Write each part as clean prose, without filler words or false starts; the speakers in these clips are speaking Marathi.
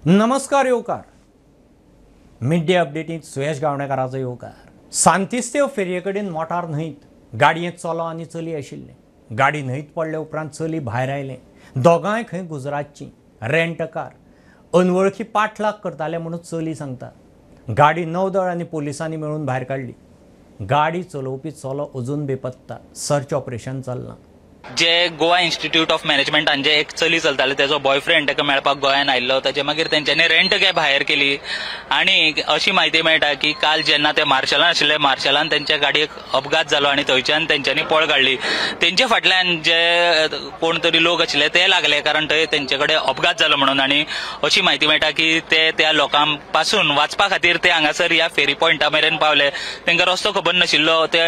नमस्कार येवकार मिड डे अपडेटींत सुयश गावणेकाराचो येवकार। सांतिस्तेव फेरये कडेन मोटार न्हंयत गाडयेंत चलो आनी चली आशिल्लें। गाडी न्हंयत पडले उपरांत चली भायर आयलें। दोगांय खंय गुजरातचीं रेंट कार अनवळखी पाठलाग करताले म्हणून चली सांगता। गाडी नौदळ आनी पोलिसांनी मेळून भायर काडली। गाडी चलोवपी चलो अजून बेपत्ता। सर्च ऑपरेशन चल्लां। जे गोवा इन्स्टिट्यूट ऑफ मॅनेजमेंटान जे एक चली चलताले तेजो बॉयफ्रेंड ताका मेळपाक गोंयान आयिल्लो। ताचे मागीर तेंच्यांनी रेंट कॅब हायर केली आनी अशी म्हायती मेळटा की काल जेन्ना ते मार्शलान आशिल्ले मार्शलान तेंच्या गाडयेक अपघात जालो आनी थंयच्यान तेंच्यांनी पळ काडली। तेंचे फाटल्यान जे कोण तरी लोक आशिल्ले ते लागले कारण थंय तेंचे कडेन अपघात जालो म्हणून। आनी अशी म्हायती मेळटा की ते त्या लोकां पासून वाचपा खातीर ते हांगासर ह्या फेरी पॉयंटा मेरेन पावले। तांकां रस्तो खबर नाशिल्लो ते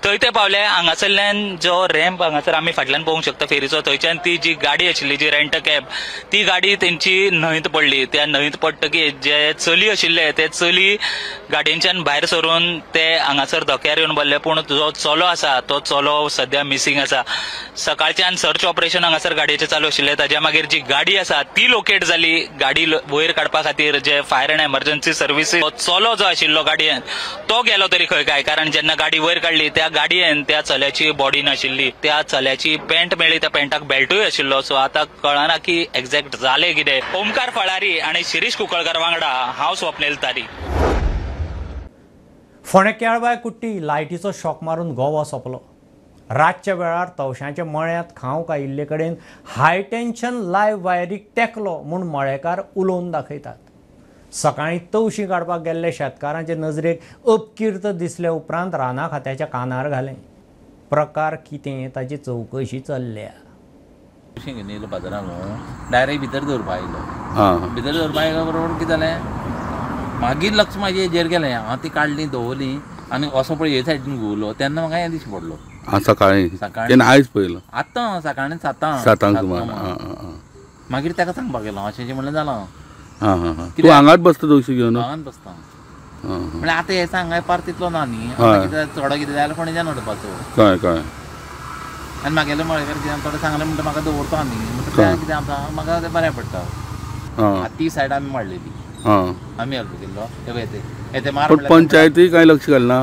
थंय ते पावले। हांगासरल्यान जो रॅम्प हांगासर आमी फाटल्यान पळोवंक शकता फेरीचो थंयच्यान ती जी गाडी आशिल्ली जी रेंट कॅब ती गाडी तेंची न्हंयत पडली। त्या न्हंयत पडटकीर जे चली आशिल्ले ते चली गाडयेच्यान भायर सरून ते हांगासर धोक्यार येवन पडले। पूण जो चलो आसा तो चलो सध्या मिसींग आसा। सकाळच्यान सर्च ऑपरेशन हांगासर गाडयेचें चालू आशिल्लें। ताच्या मागीर जी गाडी आसा ती लोकेट जाली। गाडी वयर काडपा खातीर जे फायर अँड एमर्जन्सी सर्विसीस चलो जो आशिल्लो गाडयेन तो गेलो तरी खंय काय, कारण जेन्ना गाडी वयर काडली त्या गाडयेन त्या चल्याची बॉडी नाशिल्ली। त्या चल्याची पॅन्ट मेळ्ळी, त्या पॅन्टाक बेल्टूय आशिल्लो। सो आतां कळना की एक्झॅक्ट जालें कितें। ओमकार फळारी आनी शिरीश कुंकळकर वांगडा हांव स्वप्नील तारी। फोंड्या केळबाय कुट्टी लायटीचो शॉक मारून गोवा सोंपलो। रातच्या वेळार तवशांच्या मळ्यांत खावंक आयिल्ले कडेन हाय टेन्शन लायव्ह वायरीक तेंकलो म्हूण मळेकार उलोवन दाखयतात। सकाळीं तवशीं काडपाक गेल्ले शेतकारांचे नजरेक अपकिर्त दिसले उपरांत राना खात्याच्या कानार घालें। प्रकार कितें ताची चवकशी चल्ल्या। येयलो बाजारांत डायरेक्ट भितर दवरपा आयलो। भितर दवरपा आयल्या बरोबर कितें जालें, मागीर लक्ष म्हाजें हेजेर गेलें। हांव ती काडली दवरली आनी असो पळय हे सायडीन घुंवलो तेन्ना म्हाका हें दिश्टी पडलो। सकाळीं आयज पळयलो आतां सकाळीं सातांक सुमार। मागीर ताका सांगपाक गेलो अशें म्हणलें जालां। तूं हांगाच बसता तवशी घेवन? हांगाच बसता। म्हणजे आतां हे सांगाय पार तितलो ना न्ही, थोडो कितें जाल्यार फोंडेच्यान उडपाचो। कळ्ळें। आनी म्हागेले मळेकार कितें थोडें सांगलें म्हणटा म्हाका दवरता न्ही, म्हणटा कितें आतां म्हाका तें बरें पडटा। ती सायड आमी मारलेली, आमी हेल्प केल्लो। येते मार पंचायती कांय लक्ष घालना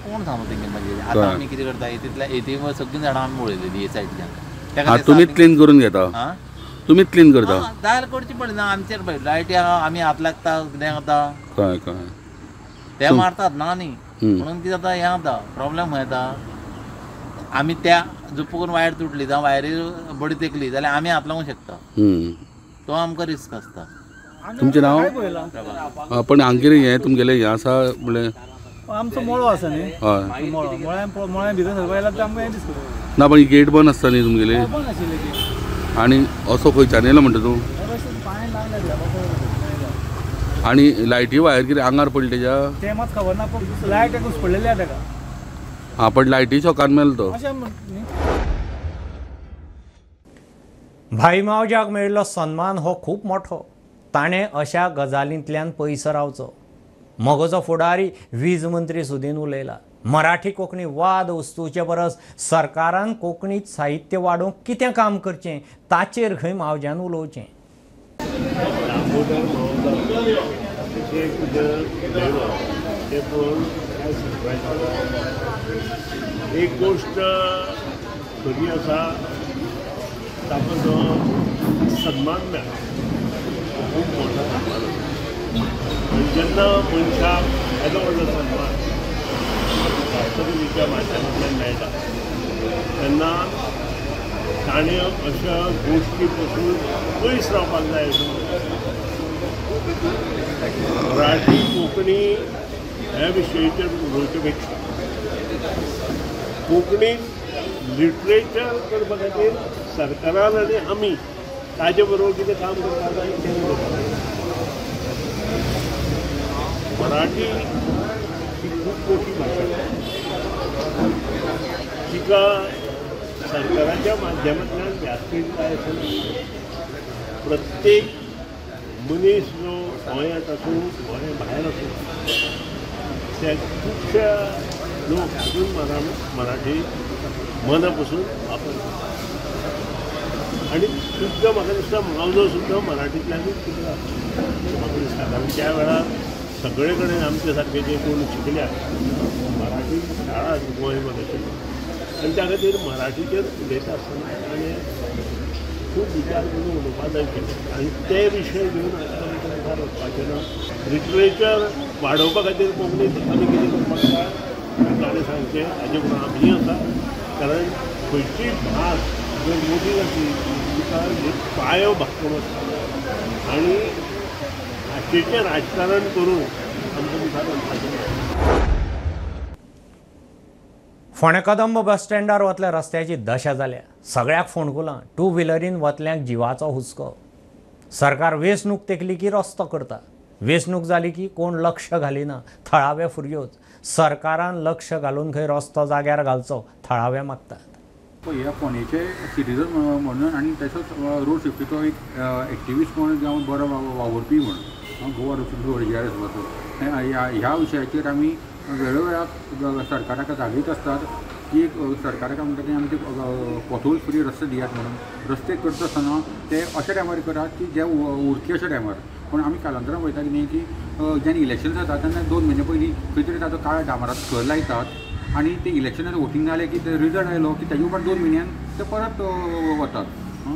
कोण सांगू तेंगे। मागीर आतां आमी कितें करता तितल्या येती सगळीं झाडां आमी उडयलेली हे सायडीच्यान। तुमीच क्लीन करून घेता? तुमीच क्लीन करता? जायला करची पडना आमचेर पळय लायटी आमी हात लागता कितें जाता कळ्ळें। ते मारतात ना न्ही, म्हणून कितें जाता हें जाता प्रॉब्लेम खंय येता। आमी त्या जुप्प करून वायर तुटली जावं वायरी बडी तेकली जाल्यार आमी हात लावंक शकता। तो आमकां रिस्क आसता। तुमचें नांव? पण हांगेर हें तुमगेलें हें आसा म्हणलें आमचो मळो आसा न्ही। हय मळ्या भितर सरपा येयला तें आमकां हें दिसता। ना पण गेट बंद आसता न्ही तुमगेली? बंद आशिल्ली गेट। आनी असो खंयच्यान येयलो म्हणटा तूं? आनी लायटी वायर कितें आंगार पडली तेज्या? तें मात खबर ना, पूण लायट एकूच पडलेली आसा ताका। पण लायटी शॉकान मेलो तो। भाई मावज्याक मेळिल्लो सन्मान हो खूब मोठो। ताणें अशा गजालींतल्यान पयस रावचो। मोगोचो फुडारी वीज मंत्री सुदीन उलयला। मराठी कोंकणी वाद वस्तूचे परस सरकारान कोंकणीत साहित्य वाडोवंक कितें काम करचें ताचेर खंय मावज्यान उलोवचें। एक गोष्ट खरी आसा, ताका जो सन्मान मेळ्ळा खूब मोठो सन्मान। जेन्ना मनशाक येदो व्हडलो सन्मान राष्ट्रपतीच्या माध्यमांतल्यान मेळटा तेन्ना ताणें अशा गोश्टी पासून पयस रावपाक जाय अशें मराठी कोंकणी ह्या विशयाचेर उलोवचे पेक्षा कोंकणी लिटरेचर करपा खातीर सरकारान आनी आमी ताजे बरोबर कितें काम करता जाय तें करपाक। मराठी ही खूब मोठी भाशा, तिका सरकाराच्या माध्यमांतल्यान व्यासपीठ जाय अशें ना। प्रत्येक मनीस जो गोंयांत आसूं गोंया भायर आसूं ते खुबशे लोक अजून मराठी मना पासून वापरतात। आनी सुद्दां म्हाका दिसता मावजो सुद्दां मराठींतल्यानूच कितें म्हाका दिसता कारण त्या वेळार सगळे कडेन आमचे सारके जे कोण शिकल्यात मराठी शाळा गोंयमध्ये आनी त्या खातीर मराठीचेर उलयता आसतना ताणें खूब विचार करून उलोवपा जाय केले आनी ते विशय घेवन मुखार वचपाचें ना लिटरेचर वाडोवपा खातीर कोंकणीत आनी कितें करपाक जाय ताणें सांगचें हाजे म्हणून आमी आसा कारण खंयचीय भास जर मोठी जातली तिका एक पायो भागून वता आनी भाशेचें राजकारण करून आमच्या मुखार वचपाचें ना. फोंड्या कदंब बस स्टँडार वतल्या रस्त्याची दशा जाल्या. सगळ्याक फोंडकुलां टू व्हिलरीन वतल्यांक जिवाचो हुस्को. सरकार वेंचणूक तेकली की रस्तो करता. वेंचणूक जाली की कोण लक्ष घालिना. थळावे फुरयोच. सरकारान लक्ष घालून खंय रस्तो जाग्यार घालचो थळावे मागतात. ह्या फोंडेचे सिटीजन म्हणून आनी तसोच रोड सेफ्टीचो एक एक्टिविस्ट म्हणून जावं बरो वावरपी म्हणून गोवा रोड सेफ्टी ऑर्गनायझर वचून ह्या विशयाचेर आमी वेळोवेळाक सरकाराक जागीत असतात की सरकाराक म्हणटा की आमी ते पोथोल फ्री रस्ते दियात म्हणून रस्ते करता आसतना ते अशा टायमार करात की जे उरचे अशा टायमार पूण आमी कालांतरान पळयता की न्ही की जेन्ना इलेक्शन जाता तेन्ना 2 म्हयने पयलीं खंय तरी ताचो काळ्या डामराचो खर लायतात आनी ते इलेक्शनाचो वोटींग जालें की ते रिजल्ट आयलो की ताजे उपरांत 2 म्हयन्यान ते परत वतात.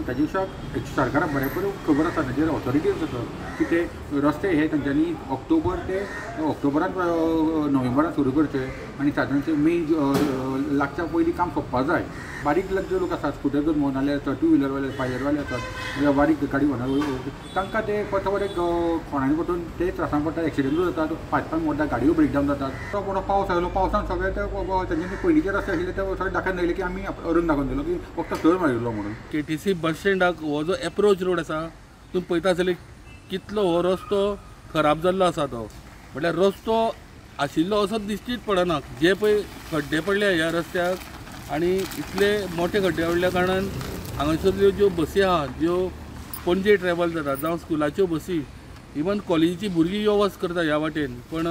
ताजे विशयाक सरकाराक बऱ्यापैकी खबर आसा ताजेर ऑथॉरिटीज आसा की ते रस्ते हे तांच्यांनी ऑक्टोबर ते ऑक्टोबरांत नोव्हेंबरांत सुरू करचे आनी सादारणशे मे लागच्या पयलीं काम सोंपपाक जाय. बारीक जे लोक आसात स्कुटर घेवन नाल्यार टू व्हिलरवाले पायलरवाले आसात बारीक गाडी व्हरना तांकां ते परत कोणांनी पटून ते त्रासान पडटा एक्सिडेंटूय जातात 5-5 मोडटा गाडयो ब्रेकडावन जातात. तो पूण पावस आयलो पावसान सगळे ते तेंच्यांनी पयलींचे रस्ते आशिल्ले ते सगळे दाखोवन दवरले की आमी अरून दाखोवन दिलो की फक्त थंय मारिल्लो म्हणून. KTC बस स्टँडाक हो जो एप्रोच रोड आसा तुम्ही पळयता आसतले कितलो हो रस्तो खराब जाल्लो आसा तो म्हटल्यार रस्तो आशिल्लो असो दिश्टीच पडना. जे पळय खड्डे पडले ह्या रस्त्याक आनी इतले मोठे खड्डे पडल्या कारणान हांगासरल्यो ज्यो बसी आहा ज्यो पणजे ट्रॅव्हल जातात जावं स्कुलाच्यो बसी इवन कॉलेजीची भुरगीं यो वच करता ह्या वाटेन पण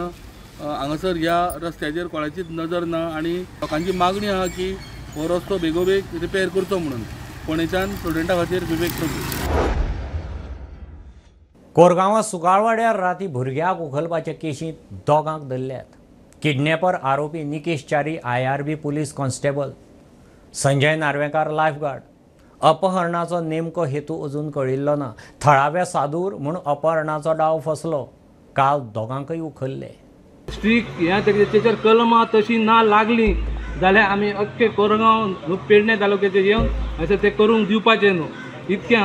हांगासर ह्या रस्त्याचेर कोणाचीच नजर ना आनी लोकांची मागणी आहा की हो रस्तो बेगोबेग रिपेर करचो म्हणून फोंडेच्यान स्टुडंटां खातीर विवेक प्रभू. कोरगांवां सुगाळवाड्यार राती भुरग्याक उखलपाचे केशींत दोगांक धरल्यात. किडनॅपर आरोपी Nikesh Chari IRB police constable, Sanjay Narvekar lifeguard. अपहरणाचो नेमको हेतू अजून कळिल्लो ना. थळाव्या सादूर म्हूण अपहरणाचो डाव फसलो. काल दोगांकय उखल्ले. स्ट्रीक ह्या तेचेर कलमां तशी ना लागली जाल्यार आमी अख्खे कोरगांव पेडणे तालुक्याचे येवन अशें ते करूंक दिवपाचें न्हू. इतके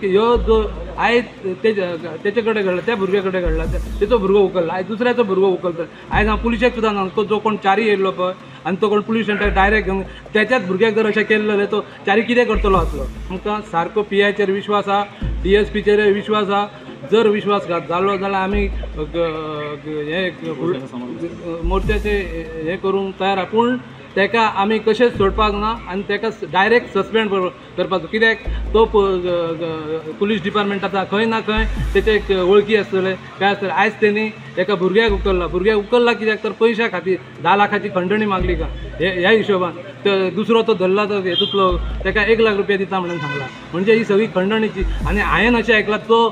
ह्यो जो आयज तेचे कडेन घडला त्या भुरग्या कडेन घडला तेचो भुरगो उखल्ला आयज दुसऱ्याचो भुरगो उखलता. आयज हांव पुलिशेक सुद्दां सांगता जो कोण च्यारी येयल्लो पळय आनी तो कोण पुलीस स्टेशनार डायरेक्ट घेवन त्याच्याच भुरग्याक जर अशें केल्लें जाल्यार तो च्यारी कितें करतलो आसलो. आमकां सारको PIचेर विश्वास आहा DSPचेर विश्वास आहा. जर विश्वासघात जालो जाल्यार आमी हे मोर्चाचे हे करूंक तयार आहा पूण तेका आमी कशेंच सोडपाक ना आनी तेका डायरेक्ट सस्पेंड करपाचो. कित्याक तो पुलीस डिपार्टमेंटाचा खंय ना खंय तेचे वळखी आसतले काय आसतले. आयज तेणी एका भुरग्याक उखल्ला कित्याक तर पयशा खातीर 10 लाखाची खंडणी मागली का ह्या हिशोबान दुसरो तो धरला तो हेतूंतलो तेका 1 लाख रुपया दिता म्हणून सांगला. म्हणजे ही सगळी खंडणीची आनी हांवें अशें आयकलां तो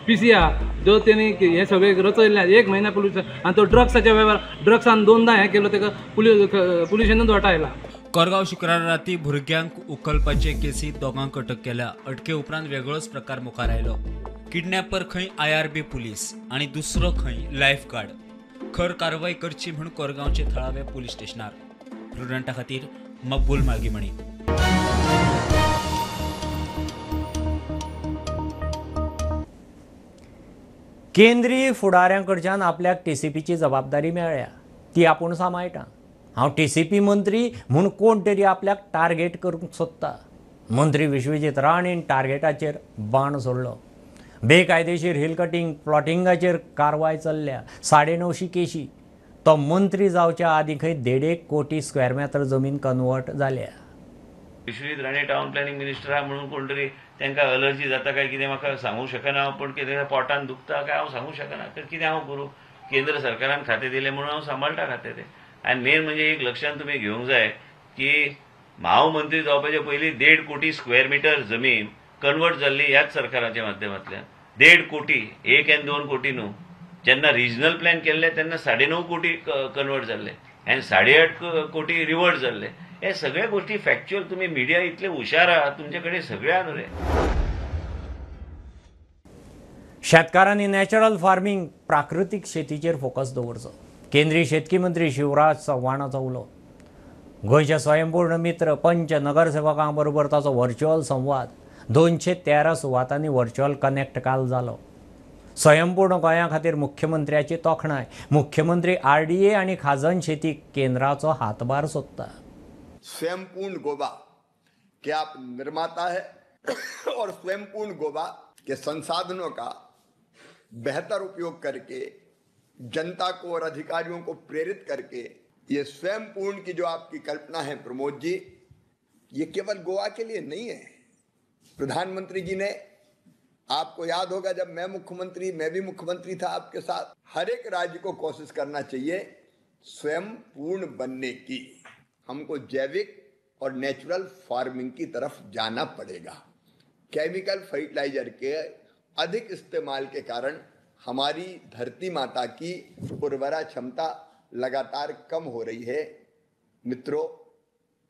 PCA जो त्यांनी हे सगळे रचयले 1 महिना पुलीस आणि तो ड्रग्साच्या वेव्हार ड्रग्सान 2दा हे केलो तेका पुलिशेनूच वटायला. कोरगांव शुक्रार राती भुरग्यांक उखलपाचे केसीत दोगांक अटक केल्या. अटके उपरांत वेगळोच प्रकार मुखार आयलो. किडनॅपर खंय IRB पुलीस आणि दुसरो खंय लायफगार्ड. खर कारवाई करची म्हूण कोरगांवचे थळावे पुलीस स्टेशनार. स्टुडंटां खातीर मकबूल मालगीमणी. केंद्रीय फुडाऱ्यांकडच्यान आपल्याक TCPची जबाबदारी मेळ्ळ्या ती आपूण सांबाळटा. हांव TCP मंत्री म्हूण कोण तरी आपल्याक टार्गेट करूंक सोदता. मंत्री विश्वजीत राणेन टार्गेटाचेर बाण सोडलो. बेकायदेशीर हिल कटिंग प्लॉटिंगाचेर कारवाय चल्ल्या. 950 केशी. तो मंत्री जावच्या आदीं खंय 1.5 कोटी स्क्वेअर मीटर जमीन कन्वर्ट जाल्या. Vishwajit Rane town planning minister आहा म्हणून कोण तरी तांकां अलर्जी जाता काय कितें म्हाका सांगूंक शकना. पण कितें पोटान दुखता काय हांव सांगूंक शकना. तर कितें हांव करूं. केंद्र सरकारान खातें दिलें म्हणून हांव सांबाळटा खातें तें. आनी मेन म्हणजे एक लक्षांत तुमी घेवंक जाय की महामंत्री जावपाचे पयलीं 1.5 कोटी स्क्वेअर मिटर जमीन कन्वर्ट जाल्ली ह्याच सरकाराच्या माध्यमांतल्यान. 1.5 कोटी, 1 आनी 2 कोटी न्हू. जेन्ना रिजनल प्लॅन केल्ले तेन्ना 9.5 कोटी कन्वर्ट जाल्ले आनी 8.5 कोटी रिवर्ट जाल्ले. हे सगळे गोष्टी फॅक्च्युअल. तुम्ही मिडिया इतले हुशार आहात, तुमचे कडेन सगळे आहा न्हू रे. शेतकारांनी नॅचरल फार्मिंग प्राकृतिक शेतीचेर फोकस दवरचो. केंद्रीय शेतकी मंत्री शिवराज चव्हाणाचो उलो. गोंयचे स्वयंपूर्ण मित्र पंच नगरसेवकां बरोबर ताचो व्हर्च्युअल संवाद. 213 सुवातांनी व्हर्च्युअल कनेक्ट काल जालो. स्वयंपूर्ण गोंया खातीर मुख्यमंत्र्याची तोखणाय. मुख्यमंत्री RDA आनी खाजन शेती केंद्राचो हातभार सोदता. स्वयंपूर्ण गोवा के आप निर्माता है और स्वयंपूर्ण गोवा के संसाधनों का बेहतर उपयोग करके जनता को और अधिकारियों को प्रेरित करके ये स्वयंपूर्ण की जो आपकी कल्पना है प्रमोद जी, ये केवल गोवा के लिए नहीं है. प्रधानमंत्री जी ने, आपको याद होगा जब मैं भी मुख्यमंत्री था आपके साथ, हर एक राज्य को कोशिश करना चाहिए स्वयंपूर्ण बनने की. हमको जैविक और नेचुरल फार्मिंग की तरफ जाना पड़ेगा. केमिकल फर्टिलाइजर के अधिक इस्तेमाल के कारण हमारी धरती माता की उर्वरा क्षमता लगातार कम हो रही है. मित्रों,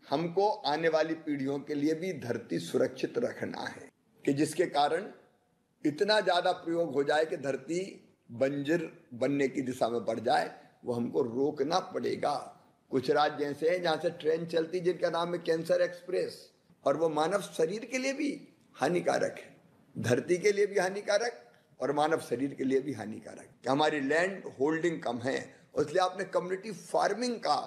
हमको आने वाली पीढ़ियों के लिए भी धरती सुरक्षित रखना है कि जिसके कारण इतना ज़्यादा प्रयोग हो जाए कि धरती बंजर बनने की दिशा में बढ़ जाए, वो हमको रोकना पड़ेगा. कुछ राज्य ऐसे हैं जहाँ से ट्रेन चलती जिनका नाम है कैंसर एक्सप्रेस, और वो मानव शरीर के लिए भी हानिकारक है, धरती के लिए भी हानिकारक और मानव शरीर के लिए भी हानिकारक. हमारी लैंड होल्डिंग कम है, इसलिए आपने कम्युनिटी फार्मिंग का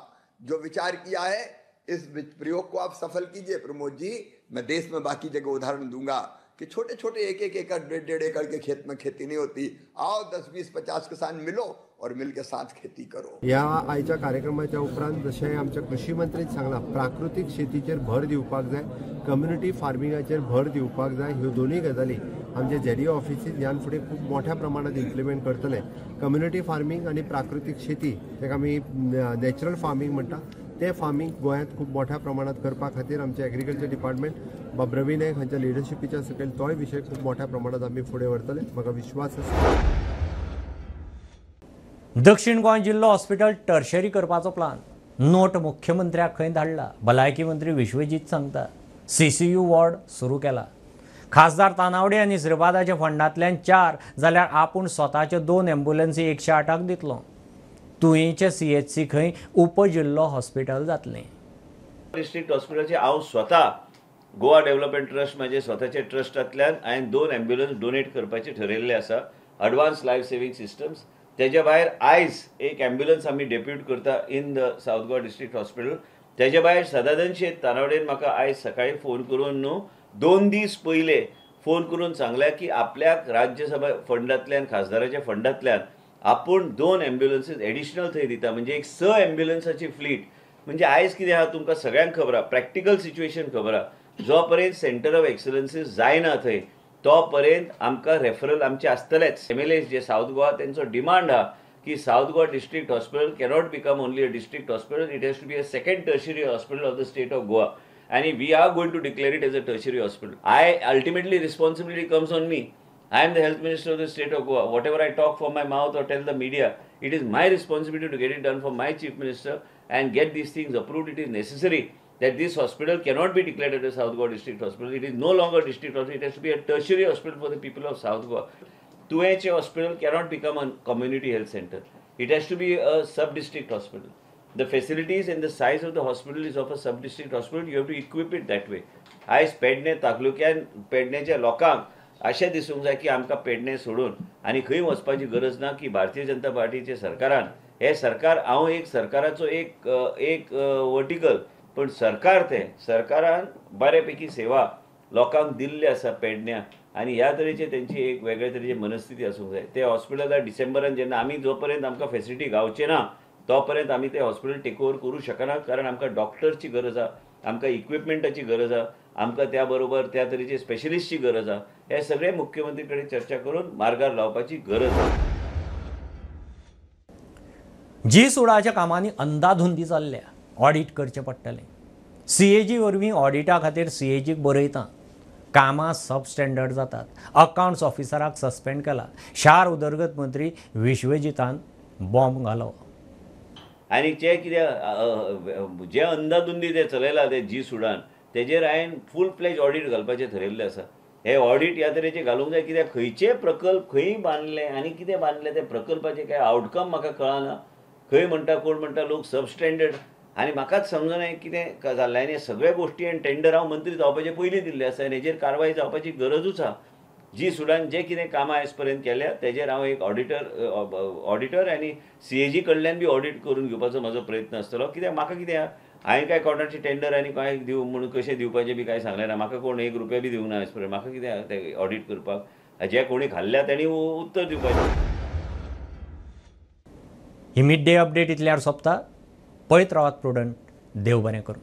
जो विचार किया है, इस प्रयोग को आप सफल कीजिए प्रमोद जी. मैं देश में बाकी जगह उदाहरण दूंगा कि छोटे छोटे 1-1 एकड़ 1.5 एकड़ के खेत में खेती नहीं होती. आओ 10, 20, 50 किसान मिलो और मिलकर साथ खेती करो. ह्या आयच्या कार्यक्रमाच्या उपरांत जशें आमच्या कृषी मंत्रीन सांगला, प्राकृतिक शेतीचेर भर दिवपाक जाय, कम्युनिटी फार्मिंगाचेर भर दिवपाक जाय. ह्यो दोनूय गजाली आमचे जेडीओ ऑफिसीस ह्यान फुडें खूब मोठ्या प्रमाणात इम्प्लिमेंट करतले. कम्युनिटी फार्मिंग आनी प्राकृतिक शेती, ताका आमी नॅचरल फार्मिंग म्हणटा, ते फार्मिंग गोंयांत खूब मोठ्या प्रमाणात करपा खातीर आमचे एग्रीकल्चर डिपार्टमेंट प्रवीण नायक हांच्या लिडरशिपीच्या सकयल तोय विशय खूब मोठ्या प्रमाणात आमी फुडें व्हरतले, म्हाका विश्वास आसा. दक्षिण गोंय जिल्लो हॉस्पिटल टर्शरी करपाचो प्लान. नोट मुख्यमंत्र्याक खंय धाडला. भलायकी मंत्री विश्वजीत सांगता. CCU वॉर्ड सुरू केला. खासदार तानावडे आनी श्रीपादाच्या फंडांतल्यान 4 जाल्यार आपूण स्वताच्यो 2 एम्ब्युलन्सी 108क दितलो. तुयेंचे CHC खंय उपजिल्लो हॉस्पिटल जातलें. डिस्ट्रिक्ट हॉस्पिटलचे हांव स्वता गोवा डेव्हलपमेंट ट्रस्ट म्हणजे स्वताचे ट्रस्टांतल्यान हांवें 2 एम्ब्युलन्स डोनेट करपाचे ठरयल्ले आसा. Advance life saving systems. तेजे भायर आयज एक एम्ब्युलन्स आमी डेप्यूट करता in the south Goa district hospital. तेजे भायर सदानंद शेट तानावडेन म्हाका आयज सकाळी फोन करून न्हू 2 दीस पयले फोन करून सांगल्या की आपल्याक राज्यसभा फंडांतल्यान, खासदाराच्या फंडांतल्यान आपूण 2 एम्ब्युलन्सीस एडिशनल थंय दिता. म्हणजे एक 6 एम्ब्युलन्साची फ्लीट. म्हणजे आयज कितें आहा तुमकां सगळ्यांक खबर आहा, प्रॅक्टिकल सिच्युएशन खबर आहा. जो पर्यंत सेंटर ऑफ एक्सलन्सीस जायना थंय तो पर्यंत आमकां रेफरल आमचे आसतलेच. MLA जे साऊथ गोवा तेंचो डिमांड आहा की south Goa district hospital cannot become only a district hospital, it has to be a second tertiary hospital of the state of Goa. And we are going to declare it as a tertiary hospital. Ultimately responsibility comes on me. I am the health minister of the state of Goa. Whatever I talk from my mouth or tell the media, it is my responsibility to get it done for my chief minister and get these things approved. It is necessary that this hospital cannot be declared as a South Goa district hospital. It is no longer district hospital. It has to be a tertiary hospital for the people of South Goa. Tueche hospital cannot become a community health center. It has to be a sub-district hospital. The facilities and the size of the hospital is of a sub-district hospital. You have to equip it that way. आयज पेडणे तालुक्यान पेडणेच्या लोकांक अशें दिसूंक जाय की आमकां पेडणे सोडून आनी खंय वचपाची गरज ना की भारतीय जनता पार्टीचे सरकारान हे सरकार हांव एक सरकाराचो एक वर्टिकल पण सरकार ते सरकारान बऱ्यापैकी सेवा लोकांक दिल्ली आसा पेडण्या आनी ह्या तरेचे तेंची एक वेगळे तरेची मनस्थिती आसूंक जाय. ते हॉस्पिटलां डिसेंबरान जेन्ना आमी जो पर्यंत आमकां फेसिलिटी गावचे ना तो पर्यंत आमी ते हॉस्पिटल टेक ओवर करूं शकना. कारण आमकां डॉक्टरची गरज आहा, आमकां इक्विपमेंटाची गरज आहा, आमकां त्या बरोबर त्या तरेचे स्पेशलिस्टची गरज आहा. हे सगळे मुख्यमंत्री कडेन चर्चा करून मार्गार लावपाची गरज आहा. जी सुडाच्या कामांनी अंदाधुंदी चालल्या. ऑडिट करचें पडटलें. CAG वरवीं ऑडिटा खातीर CAGक बरयता कामां सब स्टँडर्ड जातात. अकाउंट्स ऑफिसराक सस्पेंड केला. शार उदरगत मंत्री विश्वजितान बॉम्ब घालो. आनी जे कितें जे अंदाधुंदी ते चलयला ते जी सुडान तेजेर हांवें फूल फ्लेज ऑडिट घालपाचें ठरयल्लें आसा. हे ऑडिट ह्या तरेचे घालूंक जाय कित्याक खंयचे प्रकल्प खंय बांदले आनी कितें बांदले ते प्रकल्पाचे कांय आउटकम म्हाका कळना. खंय म्हणटा कोण म्हणटा लोक सबस्टँडर्ड आनी म्हाकाच समजना कितें जाल्लें. आनी सगळे गोश्टी आनी टेंडर हांव मंत्री जावपाचे पयलीं दिल्ले आसा आनी हेजेर कारवाय जावपाची गरजूच आसा. जी सुडान जे कितें कामां आयज पर्यंत केल्या तेजेर हांव एक ऑडिटर आनी CAG कडल्यान बी ऑडिट करून घेवपाचो म्हजो प्रयत्न आसतलो. कित्याक म्हाका कितें हांवें काय कोणाची टेंडर आनी काय दिवं म्हणून कशें दिवपाचें बी कांय सांगलें ना. म्हाका कोण एक रुपया बी दिवंक ना आयज पर्यंत. म्हाका कितें तें ऑडिट करपाक जे कोणी खाल्ल्या तेणी उत्तर दिवपाचें. ही मिड डे अपडेट इतल्यार सोंपता. पळयत रावात प्रुडंट. देव बरें करूं.